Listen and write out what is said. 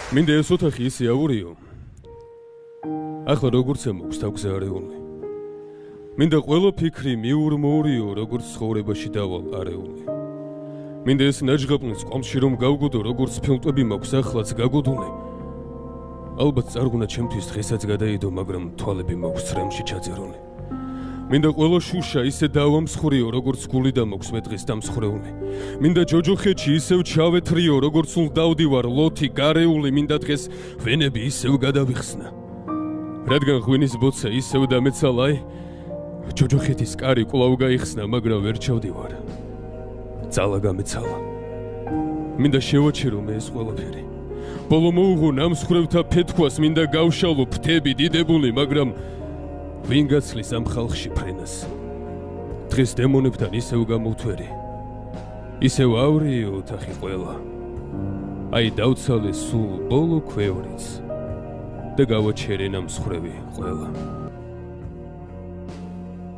მინდა ეს ოთახი ისე ავურიო. ახლა როგორც მოქვს თავზე არეულნი. მინდა ყველა ფიქრი მიურმოურიო, როგორც ცხოვრებაში დავალ არეულნი. მინდა ეს ნაჯღაპნის ყომში რომ გავგოდო, როგორც ფილტვები მაქვს ახლაც გაგოდუნე. ალბათ წარღვნა ჩემთვის დღესაც გადაიდო, მაგრამ თვალები მაქვს ცრემში ჩაძერონე. მინდა ყველა შუშა ისე დავამსხვრიო, როგორც გული და მაქვს მე დღეს დამსხვრეუნე. მინდა ჯოჯოხეთში ისევ ჩავეთრიო, როგორც სულ დავდივარ ლოთი გარეული, მინდა დღეს ვენები ისევ გადავიხსნა. რადგან ღვინის ბოცა ისევ დამეცალაი, ჯოჯოხეთის კარი კვლავ გაიხსნა, მაგრამ ვერ ჩავდივარ. ძალა გამეცალა. მინდა შევაჩერო მე ეს ყველაფერი. ბოლო მოუღო ნამსხვრევთა ფეთქვას, მინდა გავშალო ფრთები დიდებული, მაგრამ ვინ გაცლის ამ ხალხში ფრენას? დღეს დემონებთან ისევ გამოვთვერი. ისევ ავრიო ოთახი ყველა. აი დავცალე სულ ბოლო ქვევრიც და გავაჩერე ნამსხვრევი ყველა.